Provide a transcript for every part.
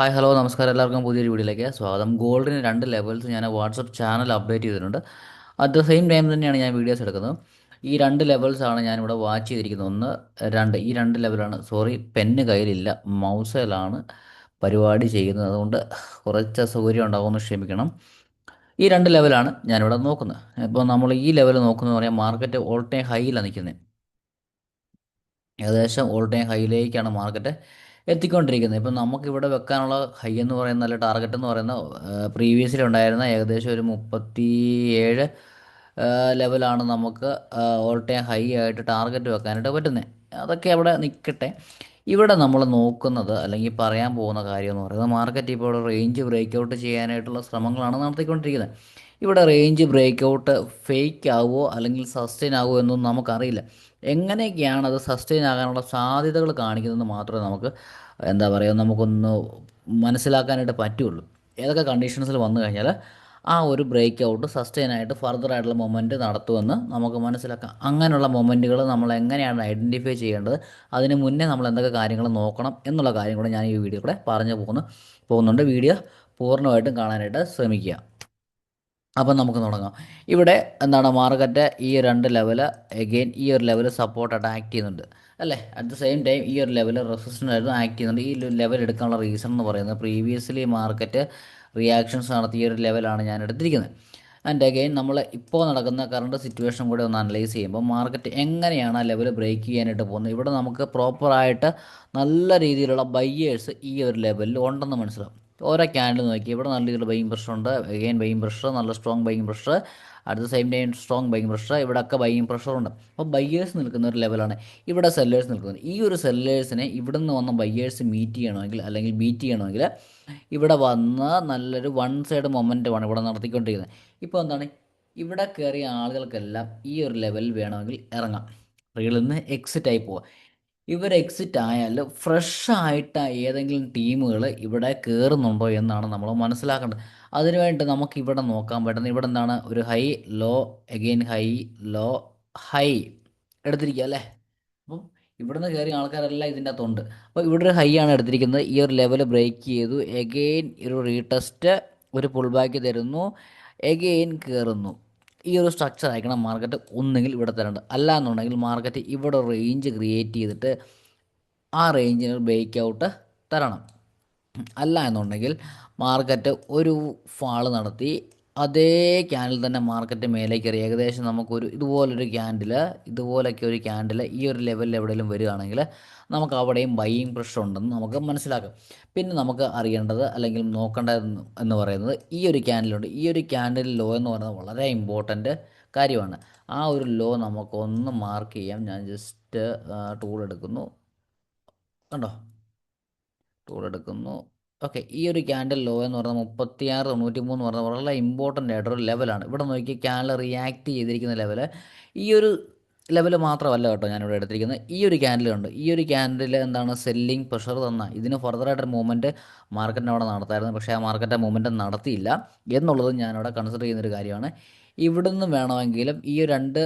Hi hello നമസ്കാരം എല്ലാവർക്കും പുതിയൊരു വീഡിയോയിലേക്ക് സ്വാഗതം. ഗോൾഡിന് രണ്ട് ലെവൽസ് ഞാൻ വാട്സപ്പ് ചാനൽ അപ്ഡേറ്റ് ചെയ്തിട്ടുണ്ട്. അറ്റ് ദ സെയിം ടൈം തന്നെയാണ് ഞാൻ വീഡിയോസ് എടുക്കുന്നത്. ഈ രണ്ട് ലെവൽസ് ആണ് ഞാനിവിടെ വാച്ച് ചെയ്തിരിക്കുന്നത്. ഒന്ന് രണ്ട് ഈ രണ്ട് ലെവലാണ്. സോറി, പെന്ന് കയ്യിലില്ല, മൗസിലാണ് പരിപാടി ചെയ്യുന്നത്. അതുകൊണ്ട് കുറച്ച് അസൗകര്യം ഉണ്ടാകുമെന്ന് ക്ഷമിക്കണം. ഈ രണ്ട് ലെവലാണ് ഞാനിവിടെ നോക്കുന്നത്. ഇപ്പോൾ നമ്മൾ ഈ ലെവൽ നോക്കുന്നത് പറയാം, മാർക്കറ്റ് ഓൾ ടൈം ഹൈയിലാണ് നിൽക്കുന്നത്. ഏകദേശം ഓൾ ടൈം ഹൈയിലേക്കാണ് മാർക്കറ്റ് എത്തിക്കൊണ്ടിരിക്കുന്നത്. ഇപ്പം നമുക്കിവിടെ വെക്കാനുള്ള ഹൈ എന്ന് പറയുന്ന, അല്ല ടാർഗറ്റ് എന്ന് പറയുന്ന, പ്രീവിയസിൽ ഉണ്ടായിരുന്ന ഏകദേശം ഒരു 37 ലെവലാണ് നമുക്ക് ഓൾ ടൈം ഹൈ ആയിട്ട് ടാർഗറ്റ് വെക്കാനായിട്ട് പറ്റുന്നത്. അതൊക്കെ അവിടെ നിൽക്കട്ടെ. ഇവിടെ നമ്മൾ നോക്കുന്നത് അല്ലെങ്കിൽ പറയാൻ പോകുന്ന കാര്യം എന്ന് പറയുന്നത്, മാർക്കറ്റ് ഇപ്പോൾ റേഞ്ച് ബ്രേക്ക് ഔട്ട് ചെയ്യാനായിട്ടുള്ള ശ്രമങ്ങളാണ് നടത്തിക്കൊണ്ടിരിക്കുന്നത്. ഇവിടെ റേഞ്ച് ബ്രേക്ക് ഔട്ട് ഫേക്ക് ആവുമോ അല്ലെങ്കിൽ സസ്റ്റെയിൻ ആവുമോ എന്നൊന്നും നമുക്കറിയില്ല. എങ്ങനെയൊക്കെയാണ് അത് സസ്റ്റെയിൻ ആകാനുള്ള സാധ്യതകൾ കാണിക്കുന്നതെന്ന് മാത്രമേ നമുക്ക് എന്താ പറയുക നമുക്കൊന്ന് മനസ്സിലാക്കാനായിട്ട് പറ്റുള്ളൂ. ഏതൊക്കെ കണ്ടീഷൻസിൽ വന്നു കഴിഞ്ഞാൽ ആ ഒരു ബ്രേക്ക് ഔട്ട് സസ്റ്റെയിൻ ആയിട്ട് ഫർദർ ആയിട്ടുള്ള മൊമെൻറ്റ് നടത്തുമെന്ന് നമുക്ക് മനസ്സിലാക്കാം. അങ്ങനെയുള്ള മൊമെൻറ്റുകൾ നമ്മൾ എങ്ങനെയാണ് ഐഡൻറ്റിഫൈ ചെയ്യേണ്ടത്, അതിന് മുന്നേ നമ്മൾ എന്തൊക്കെ കാര്യങ്ങൾ നോക്കണം എന്നുള്ള കാര്യം കൂടെ ഞാൻ ഈ വീഡിയോ കൂടെ പറഞ്ഞു പോകുന്നുണ്ട്. വീഡിയോ പൂർണ്ണമായിട്ടും കാണാനായിട്ട് ശ്രമിക്കുക. അപ്പം നമുക്ക് തുടങ്ങാം. ഇവിടെ എന്താണ് മാർക്കറ്റ് ഈ രണ്ട് ലെവല് എഗെയിൻ ഈ ഒരു ലെവൽ സപ്പോർട്ടായിട്ട് ആക്ട് ചെയ്യുന്നുണ്ട് അല്ലേ. അറ്റ് ദ സെയിം ടൈം ഈ ഒരു ലെവൽ റെസിസ്റ്റൻ്റ് ആയിട്ട് ആക്ട് ചെയ്യുന്നുണ്ട്. ഈ ലെവൽ എടുക്കാനുള്ള റീസൺ എന്ന് പറയുന്നത്, പ്രീവിയസ്ലി മാർക്കറ്റ് റിയാക്ഷൻസ് നടത്തിയ ഒരു ലെവലാണ് ഞാൻ എടുത്തിരിക്കുന്നത്. ആൻഡ് അഗെയിൻ നമ്മൾ ഇപ്പോൾ നടക്കുന്ന കറണ്ട് സിറ്റുവേഷൻ കൂടെ ഒന്ന് അനലൈസ് ചെയ്യുമ്പോൾ മാർക്കറ്റ് എങ്ങനെയാണ് ആ ലെവൽ ബ്രേക്ക് ചെയ്യാനായിട്ട് പോകുന്നത്, ഇവിടെ നമുക്ക് പ്രോപ്പറായിട്ട് നല്ല രീതിയിലുള്ള ബയ്യേഴ്സ് ഈ ഒരു ലെവലിൽ ഉണ്ടെന്ന് മനസ്സിലാവും. ഓരോ ക്യാൻഡിൽ നോക്കി ഇവിടെ നല്ല രീതിയിൽ ബൈയിങ് പ്രഷർ ഉണ്ട്. എഗെയിൻ ബൈയിങ് പ്രഷർ, നല്ല strong buying pressure. At the same time strong buying pressure, ഇവിടെയൊക്കെ ബൈയിങ് പ്രഷർ ഉണ്ട്. അപ്പോൾ ബയ്യേഴ്സ് നിൽക്കുന്ന ഒരു ലെവലാണ്. ഇവിടെ സെല്ലേഴ്സ് നിൽക്കുന്നത്. ഈ ഒരു സെല്ലേഴ്സിനെ ഇവിടെ നിന്ന് വന്ന ബയ്യേഴ്സ് മീറ്റ് ചെയ്യണമെങ്കിൽ അല്ലെങ്കിൽ ബീറ്റ് ചെയ്യണമെങ്കിൽ ഇവിടെ വന്ന് നല്ലൊരു വൺ സൈഡ് മൊമെൻറ്റമാണ് ഇവിടെ നടത്തിക്കൊണ്ടിരിക്കുന്നത്. ഇപ്പോൾ എന്താണ്, ഇവിടെ കയറിയ ആളുകൾക്കെല്ലാം ഈ ഒരു ലെവലിൽ വേണമെങ്കിൽ ഇറങ്ങാം, റീലിൽ നിന്ന് എക്സിറ്റ് ആയി പോവാം. ഇവർ എക്സിറ്റ് ആയാൽ ഫ്രഷ് ആയിട്ട് ഏതെങ്കിലും ടീമുകൾ ഇവിടെ കയറുന്നുണ്ടോ എന്നാണ് നമ്മൾ മനസ്സിലാക്കേണ്ടത്. അതിനുവേണ്ടി നമുക്ക് ഇവിടെ നോക്കാൻ പറ്റുന്നത്, ഇവിടെ എന്താണ്, ഒരു high low again high low high എടുത്തിരിക്കുക അല്ലേ. അപ്പം ഇവിടുന്ന് കയറിയ ആൾക്കാരെല്ലാം ഇതിൻ്റെ അകത്തുണ്ട്. അപ്പോൾ ഇവിടെ ഒരു ഹൈ ആണ് എടുത്തിരിക്കുന്നത്. ഈ ഒരു ലെവൽ ബ്രേക്ക് ചെയ്തു, എഗെയിൻ ഒരു റീടെസ്റ്റ്, ഒരു പുൾ ബാക്ക് തരുന്നു, എഗെയിൻ കയറുന്നു. ഈ ഒരു സ്ട്രക്ചർ ആയിരിക്കണം മാർക്കറ്റ് ഒന്നുകിൽ ഇവിടെ തരേണ്ടത്. അല്ല എന്നുണ്ടെങ്കിൽ മാർക്കറ്റ് ഇവിടെ റേഞ്ച് ക്രിയേറ്റ് ചെയ്തിട്ട് ആ റേഞ്ചിന് ബ്രേക്ക് ഔട്ട് തരണം. അല്ല എന്നുണ്ടെങ്കിൽ മാർക്കറ്റ് ഒരു ഫാള് നടത്തി അതേ ക്യാൻഡിൽ തന്നെ മാർക്കറ്റ് മേലേക്ക് കയറി ഏകദേശം നമുക്കൊരു ഇതുപോലൊക്കെ ഒരു ക്യാൻഡിൽ ഈ ഒരു ലെവലിൽ എവിടെയെങ്കിലും വരികയാണെങ്കിൽ നമുക്ക് അവിടെയും ബൈയിങ് പ്രഷർ ഉണ്ടെന്ന് നമുക്ക് മനസ്സിലാക്കാം. പിന്നെ നമുക്ക് അറിയേണ്ടത് അല്ലെങ്കിൽ നോക്കേണ്ടത് എന്ന് പറയുന്നത്, ഈ ഒരു ക്യാൻഡിലുണ്ട്. ഈ ഒരു ക്യാൻഡിൽ ലോ എന്ന് പറയുന്നത് വളരെ ഇമ്പോർട്ടൻ്റ് കാര്യമാണ്. ആ ഒരു ലോ നമുക്കൊന്ന് മാർക്ക് ചെയ്യാം. ഞാൻ ജസ്റ്റ് ടൂൾ എടുക്കുന്നു, കണ്ടോ, ടൂൾ എടുക്കുന്നു. ഓക്കെ, ഈ ഒരു ക്യാൻഡിൽ ലോ എന്ന് പറയുന്നത് 36.93 എന്ന് പറയുന്നത് വളരെ ഇമ്പോർട്ടൻ്റ് ആയിട്ടൊരു ലെവലാണ്. ഇവിടെ നോക്കി ക്യാൻഡിൽ റിയാക്ട് ചെയ്തിരിക്കുന്ന ലെവൽ ഈ ഒരു ലെവൽ മാത്രമല്ല കേട്ടോ ഞാനിവിടെ എടുത്തിരിക്കുന്നത്. ഈ ഒരു ക്യാൻഡിലുണ്ട്. ഈ ഒരു ക്യാൻഡിൽ എന്താണ്, സെല്ലിംഗ് പ്രഷർ തന്ന ഇതിന് ഫർദറായിട്ടൊരു മൂവ്മെൻറ്റ് മാർക്കറ്റിന് അവിടെ നടത്തായിരുന്നു. പക്ഷേ ആ മാർക്കറ്റ് ആ മൂവ്മെൻറ്റ് നടത്തിയില്ല എന്നുള്ളത് ഞാനിവിടെ കൺസിഡർ ചെയ്യുന്നൊരു കാര്യമാണ്. ഇവിടുന്ന് വേണമെങ്കിലും ഈ രണ്ട്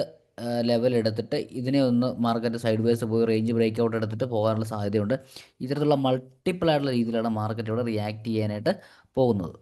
ലെവൽ എടുത്തിട്ട് ഇതിനെ ഒന്ന് മാർക്കറ്റ് സൈഡ് വേസ് പോയി റേഞ്ച് ബ്രേക്ക് ഔട്ട് എടുത്തിട്ട് പോകാനുള്ള സാധ്യതയുണ്ട്. ഇത്തരത്തിലുള്ള മൾട്ടിപ്പിൾ ആയിട്ടുള്ള രീതിയിലാണ് മാർക്കറ്റ് ഇവിടെ റിയാക്ട് ചെയ്യാനായിട്ട് പോകുന്നത്.